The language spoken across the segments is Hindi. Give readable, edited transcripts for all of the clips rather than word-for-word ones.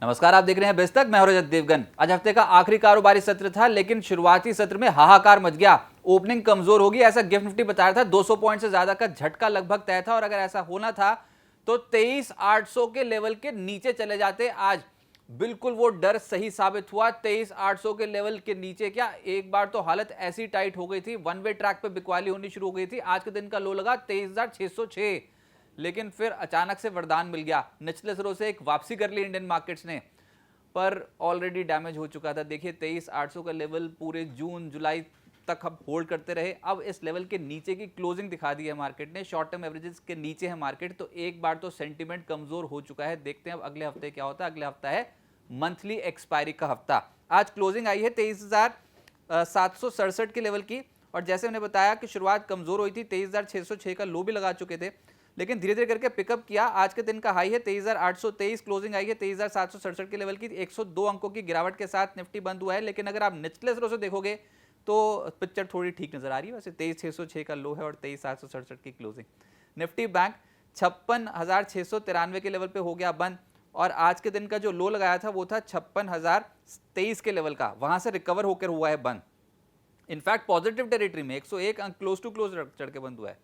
नमस्कार, आप देख रहे हैं बेस तक। मैं हूं रजत देवगन। आज हफ्ते का आखिरी कारोबारी सत्र था, लेकिन शुरुआती सत्र में हाहाकार मच गया। ओपनिंग कमजोर होगी ऐसा गिफ्ट निफ्टी बता रहा था। 200 पॉइंट से ज्यादा का झटका लगभग तय था और अगर ऐसा होना था तो 23,800 के लेवल के नीचे चले जाते। आज बिल्कुल वो डर सही साबित हुआ। 23,800 के लेवल के नीचे क्या, एक बार तो हालत ऐसी टाइट हो गई थी, वन वे ट्रैक पे बिकवाली होनी शुरू हो गई थी। आज के दिन का लो लगा 23,606, लेकिन फिर अचानक से वरदान मिल गया। निचले सिरों से एक वापसी कर ली इंडियन मार्केट्स ने, पर ऑलरेडी डैमेज हो चुका था। देखिए 23,800 का लेवल पूरे जून जुलाई तक हम होल्ड करते रहे। अब इस लेवल के नीचे की क्लोजिंग दिखा दी है मार्केट ने, शॉर्ट टर्म एवरेजेस के नीचे है मार्केट, तो एक बार तो सेंटीमेंट कमजोर हो चुका है। देखते हैं अब अगले हफ्ते क्या होता है। अगले हफ्ता है मंथली एक्सपायरी का हफ्ता। आज क्लोजिंग आई है 23,767 के लेवल की, और जैसे मैंने बताया कि शुरुआत कमजोर हुई थी, 23,606 का लो भी लगा चुके थे, लेकिन धीरे धीरे करके पिकअप किया। आज के दिन का हाई है 23,823, क्लोजिंग आई है 23,767 के लेवल की। 102 अंकों की गिरावट के साथ निफ्टी बंद हुआ है, लेकिन अगर आप निचले सिरों से देखोगे तो पिक्चर थोड़ी ठीक नजर आ रही है। वैसे 23,606 का लो है और 23,767 की क्लोजिंग। निफ्टी बैंक 56,693 के लेवल पे हो गया बंद, और आज के दिन का जो लो लगाया था वो था 56,023 के लेवल का, वहां से रिकवर होकर हुआ है बंद। इनफैक्ट पॉजिटिव टेरिटरी में 101 अंक क्लोज टू क्लोज चढ़ के बंद हुआ है।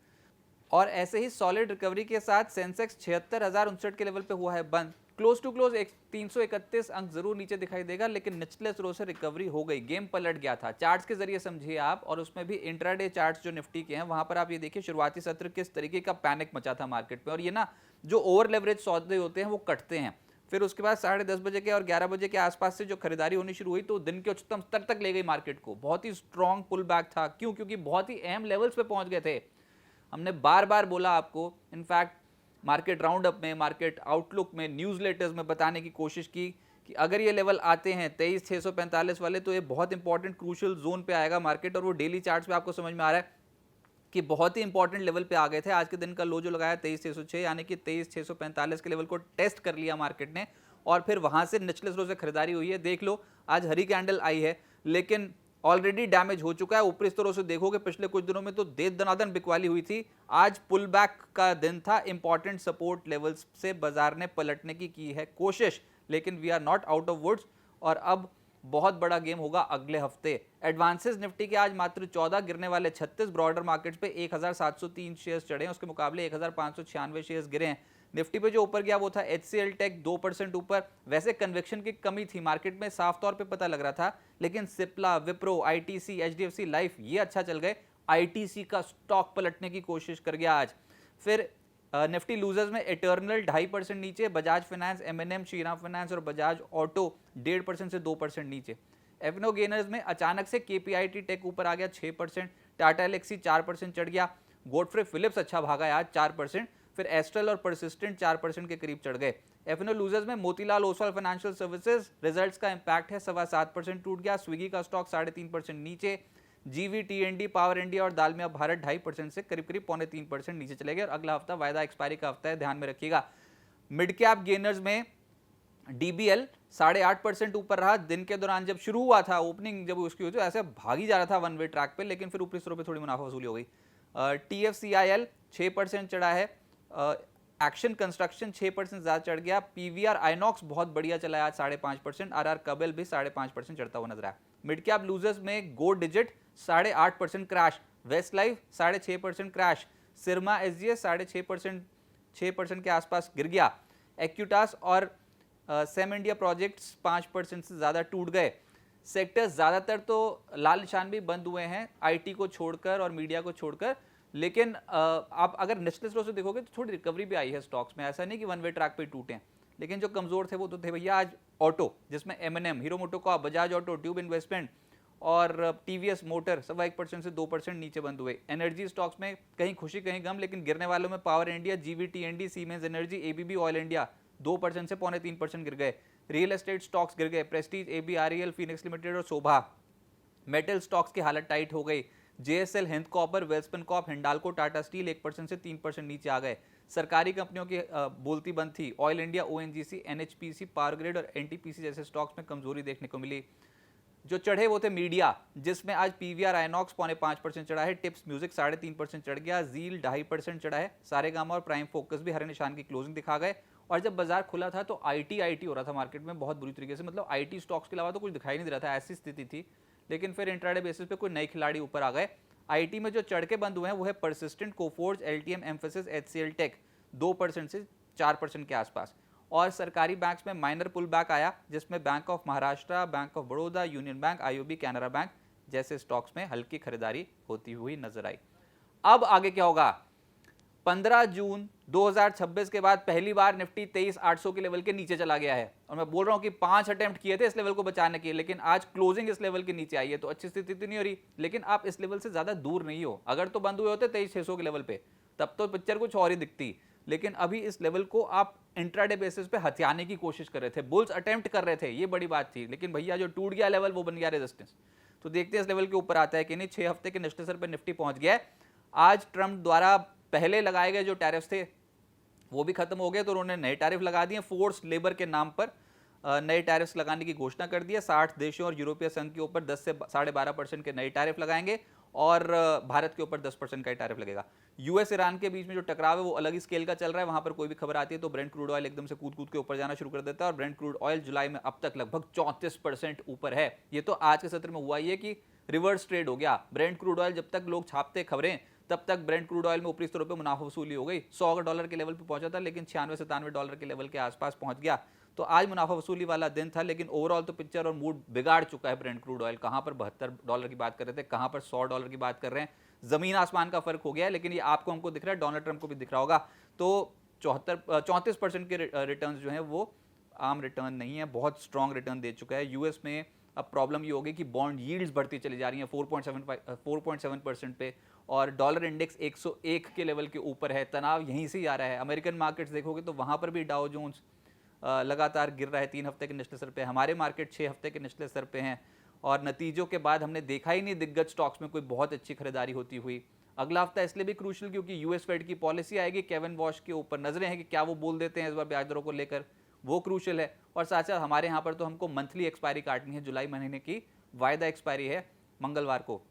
और ऐसे ही सॉलिड रिकवरी के साथ सेंसेक्स 76,059 के लेवल पे हुआ है बंद। क्लोज टू क्लोज 331 अंक जरूर नीचे दिखाई देगा, लेकिन निचले स्रों से रिकवरी हो गई। गेम पलट गया था, चार्ट्स के जरिए समझिए आप, और उसमें भी इंट्राडे चार्ट्स जो निफ्टी के हैं वहां पर आप ये देखिए शुरुआती सत्र किस तरीके का पैनिक मचा था मार्केट में। और ये ना जो ओवर लेवरेज सौदे होते हैं वो कटते हैं, फिर उसके बाद 10:30 बजे के और 11 बजे के आसपास से जो खरीदारी होनी शुरू हुई तो दिन के उच्चतम स्तर तक ले गई मार्केट को। बहुत ही स्ट्रॉन्ग पुल बैक था। क्यों? क्योंकि बहुत ही अहम लेवल्स पे पहुंच गए थे। हमने बार बार बोला आपको, इनफैक्ट मार्केट राउंड अप में, मार्केट आउटलुक में, न्यूज़लेटर्स में बताने की कोशिश की कि अगर ये लेवल आते हैं 23,645 वाले, तो ये बहुत इंपॉर्टेंट क्रूशियल जोन पे आएगा मार्केट। और वो डेली चार्ट्स पे आपको समझ में आ रहा है कि बहुत ही इंपॉर्टेंट लेवल पे आ गए थे। आज के दिन का लो जो लगाया 23,606, यानी कि 23,645 के लेवल को टेस्ट कर लिया मार्केट ने, और फिर वहां से निचले स्रों से खरीदारी हुई है। देख लो आज हरी कैंडल आई है, लेकिन ऑलरेडी डैमेज हो चुका है। ऊपरी स्तरों से देखोगे पिछले कुछ दिनों में तो दे दनादन बिकवाली हुई थी। आज पुल बैक का दिन था। इंपॉर्टेंट सपोर्ट लेवल्स से बाजार ने पलटने की है कोशिश, लेकिन we are not out of woods. और अब बहुत बड़ा गेम होगा अगले हफ्ते। एडवांसेस निफ्टी के आज मात्र 14, गिरने वाले 36। ब्रॉडर मार्केट्स पे 1,703 शेयर्स चढ़े हैं, उसके मुकाबले 1,596 शेयर्स गिरे हैं। निफ्टी पे जो ऊपर गया वो था HCL टेक 2% ऊपर। वैसे कन्विक्शन की कमी थी मार्केट में, साफ तौर पे पता लग रहा था, लेकिन Cipla, Wipro, ITC, HDFC life ये अच्छा चल गए। ITC का स्टॉक पलटने की कोशिश कर गया आज। फिर निफ्टी लूजर्स में इटर्नल 2.5% नीचे, Bajaj finance, M&M, Shriram finance और बजाज ऑटो 1.5% से 2% नीचे। एफनो गेनर्स में अचानक से KPIT टेक ऊपर आ गया 6%, टाटा एलेक्सी 4% चढ़ गया, गोडफ्रे फिलिप्स अच्छा भागा आज 4%, फिर एस्ट्रल और परसिस्टेंट 4% के करीब चढ़ गए। एफनो लूजर्स में Motilal Oswal financial services results का इंपैक्ट है, 7.25% टूट गया। स्विगी का स्टॉक 3.5% नीचे। GV, TND, पावर इंडिया और दालमिया भारत 2.5% से करीब करीब 3.25% नीचे चले गए। और अगला हफ्ता वायदा एक्सपायरी का हफ्ता है, ध्यान में रखिएगा। मिड कैप गेनर्स में DBL 8.5% ऊपर रहा। दिन के दौरान जब शुरू हुआ था, ओपनिंग जब उसकी हुई तो ऐसे भागी जा रहा था वन वे ट्रैक पे, लेकिन फिर ऊपरी स्तरों पे थोड़ी मुनाफा वसूली हो गई। TFCIL 6% चढ़ा है। एक्शन कंस्ट्रक्शन 6% ज्यादा चढ़ गया। PVR आइनॉक्स बहुत बढ़िया चला है आज 5.5%। RR कबल भी 5.5% चढ़ता हुआ नजर आया। मिड कैप लूजर्स में go digit 8.5% crash, Westlife 6.5% crash, Syrma SGS 6% के आसपास गिर गया। एक्यूटास और सेम इंडिया प्रोजेक्ट्स 5% से ज्यादा टूट गए। सेक्टर्स ज्यादातर तो लाल निशान भी बंद हुए हैं, IT को छोड़कर और मीडिया को छोड़कर, लेकिन आप अगर निचले स्रों से देखोगे तो थोड़ी रिकवरी भी आई है स्टॉक्स में। ऐसा नहीं कि वन वे ट्रैक पे टूटे हैं, लेकिन जो कमजोर थे वो तो थे भैया। आज ऑटो, जिसमें M&M, hero MotoCorp, Bajaj auto, tube investment और TVS मोटर 1% से 2% नीचे बंद हुए। एनर्जी स्टॉक्स में कहीं खुशी कहीं गम, लेकिन गिरने वालों में power India, GV, TND, siemens energy, ABB oil India 2% से 2.25% गिर गए। रियल एस्टेट स्टॉक्स गिर गए, Prestige, AB, REL, Phoenix limited और शोभा। मेटल स्टॉक्स की हालत टाइट हो गई। JSL, Hind Copper, Welspun Corp, Hindalco, Tata Steel 1% से 3% नीचे आ गए। सरकारी कंपनियों की बोलती बंद थी। Oil India, ONGC, NHPC, power grid और NTPC जैसे स्टॉक्स में कमजोरी देखने को मिली। जो चढ़े वो थे मीडिया, जिसमें आज PVR आइनॉक्स 5.5% चढ़ा है, टिप्स म्यूजिक 3.5% चढ़ गया, जील 2.5% चढ़ा है, सारेगामा और प्राइम फोकस भी हरे निशान की क्लोजिंग दिखा गए। और जब बाजार खुला था तो आईटी हो रहा था मार्केट में बहुत बुरी तरीके से, मतलब आईटी स्टॉक्स के अलावा तो कुछ दिखाई नहीं दे रहा था, ऐसी स्थिति थी। लेकिन फिर इंट्राडे बेसिस पे कोई नए खिलाड़ी ऊपर आ गए। आईटी में जो चढ़ के बंद हुए हैं वो है परसिस्टेंट, कोफोर्ज, एलटीएम, एम्फेसिस, एचसीएल टेक 2% से 4% के आसपास। और सरकारी बैंक्स में माइनर पुल बैक आया, जिसमें bank of Maharashtra, bank of Baroda, union bank, IOB, Canara bank जैसे स्टॉक्स में हल्की खरीदारी होती हुई नजर आई। अब आगे क्या होगा? 15 जून 2026 के बाद पहली बार निफ्टी 23,800 के लेवल के नीचे चला गया है। और मैं बोल रहा हूं कि 5 अटेम्प्ट किए थे इस लेवल को बचाने के, लेकिन आज क्लोजिंग इस लेवल के नीचे आई है। तो अच्छी स्थिति तो नहीं हो रही, लेकिन आप इस लेवल से ज्यादा दूर नहीं हो। अगर तो बंद हुए होते 23,600 के लेवल पे, तब तो पिक्चर कुछ और ही दिखती। लेकिन अभी इस लेवल को आप इंट्राडे बेसिस पे हथियाने की कोशिश कर रहे थे, बुल्स अटेम्प्ट कर रहे थे, ये बड़ी बात थी। लेकिन भैया जो टूट गया लेवल वो बन गया रेजिस्टेंस। तो देखते हैं इस लेवल के ऊपर आता है कि नहीं। 6 हफ्ते के निचले स्तर पर निफ्टी पहुंच गया है। आज ट्रंप द्वारा पहले लगाए गए जो टैरिफ थे वो भी खत्म हो गए, तो उन्होंने नए टैरिफ लगा दिए। फोर्स लेबर के नाम पर नए टैरिफ्स लगाने की घोषणा कर दी है। 60 देशों और यूरोपीय संघ के ऊपर 10 से 12.5% के नए टैरिफ लगाएंगे और भारत के ऊपर 10% का टैरिफ लगेगा। यूएस ईरान के बीच में जो टकराव है वो अलग ही स्केल का चल रहा है। वहां पर कोई भी खबर आती है तो ब्रेंट क्रूड ऑयल एकदम से कूद के ऊपर जाना शुरू कर देता है, और ब्रेंट क्रूड ऑयल जुलाई में अब तक लगभग 34% ऊपर है। ये तो आज के सत्र में हुआ ही है कि रिवर्स ट्रेड हो गया। ब्रेंट क्रूड ऑयल जब तक लोग छापते खबरें, तब तक ब्रेंट क्रूड ऑयल में ऊपरी स्तरों पे मुनाफा वसूली हो गई। $100 के लेवल पे पहुंचा था, लेकिन $96-97 के लेवल के आसपास पहुंच गया। तो आज मुनाफा वसूली वाला दिन था, लेकिन ओवरऑल तो पिक्चर और मूड बिगाड़ चुका है ब्रेंट क्रूड ऑयल। कहां पर $72 की बात कर रहे थे, कहां पर $100 की बात कर रहे हैं। जमीन आसमान का फर्क हो गया है। लेकिन ये आपको हमको दिख रहा है, डोनाल्ड ट्रंप को भी दिख रहा होगा। तो 34% के रिटर्न जो है वो आम रिटर्न नहीं है, बहुत स्ट्रॉन्ग रिटर्न दे चुका है। यूएस में अब प्रॉब्लम ये हो गई कि बॉन्ड यील्ड्स बढ़ती चली जा रही हैं 4.7% पे, और डॉलर इंडेक्स 101 के लेवल के ऊपर है। तनाव यहीं से ही आ रहा है। अमेरिकन मार्केट्स देखोगे तो वहां पर भी डाउ जोन्स लगातार गिर रहा है 3 हफ्ते के निचले स्तर पे। हमारे मार्केट 6 हफ्ते के निचले स्तर पे हैं, और नतीजों के बाद हमने देखा ही नहीं दिग्गज स्टॉक्स में कोई बहुत अच्छी खरीदारी होती हुई। अगला हफ्ता इसलिए भी क्रूशियल क्योंकि यूएस फेड की पॉलिसी आएगी। केविन वॉश के ऊपर नजरें हैं कि क्या वो बोल देते हैं इस बार ब्याज दरों को लेकर, वो क्रूशियल है। और साथ साथ हमारे यहाँ पर तो हमको मंथली एक्सपायरी काटनी है। जुलाई महीने की वायदा एक्सपायरी है मंगलवार को।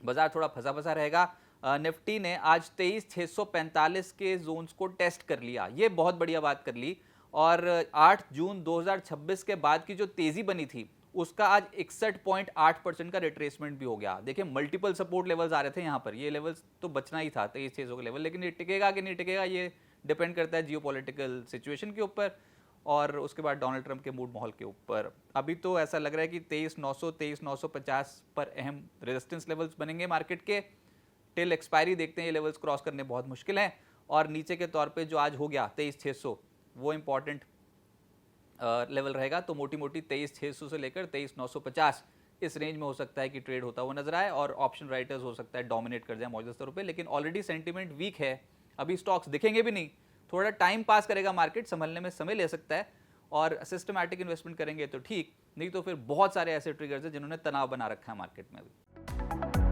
बाजार थोड़ा फंसा फंसा रहेगा। निफ्टी ने आज 23,645 के जोन्स को टेस्ट कर लिया, ये बहुत बढ़िया बात कर ली। और 8 जून 2026 के बाद की जो तेजी बनी थी उसका आज 61.8% का रिट्रेसमेंट भी हो गया। देखिए मल्टीपल सपोर्ट लेवल्स आ रहे थे यहाँ पर, ये लेवल्स तो बचना ही था 23,600 का लेवल। लेकिन ये टिकेगा कि नहीं टिकेगा ये डिपेंड करता है जियोपॉलिटिकल सिचुएशन के ऊपर और उसके बाद डोनाल्ड ट्रंप के मूड माहौल के ऊपर। अभी तो ऐसा लग रहा है कि 23,900 23,950 पर अहम रेजिस्टेंस लेवल्स बनेंगे मार्केट के। टिल एक्सपायरी देखते हैं ये लेवल्स क्रॉस करने बहुत मुश्किल है। और नीचे के तौर पे जो आज हो गया 23,600 वो इंपॉर्टेंट लेवल रहेगा। तो मोटी मोटी 23,600 से लेकर 23,950 इस रेंज में हो सकता है कि ट्रेड होता हुआ नजर आए, और ऑप्शन राइटर्स हो सकता है डोमिनेट कर जाए मौजूदा स्तरों पे। लेकिन ऑलरेडी सेंटीमेंट वीक है, अभी स्टॉक्स दिखेंगे भी नहीं, थोड़ा टाइम पास करेगा मार्केट, संभलने में समय ले सकता है। और सिस्टमैटिक इन्वेस्टमेंट करेंगे तो ठीक, नहीं तो फिर बहुत सारे ऐसे ट्रिगर्स हैं जिन्होंने तनाव बना रखा है मार्केट में अभी।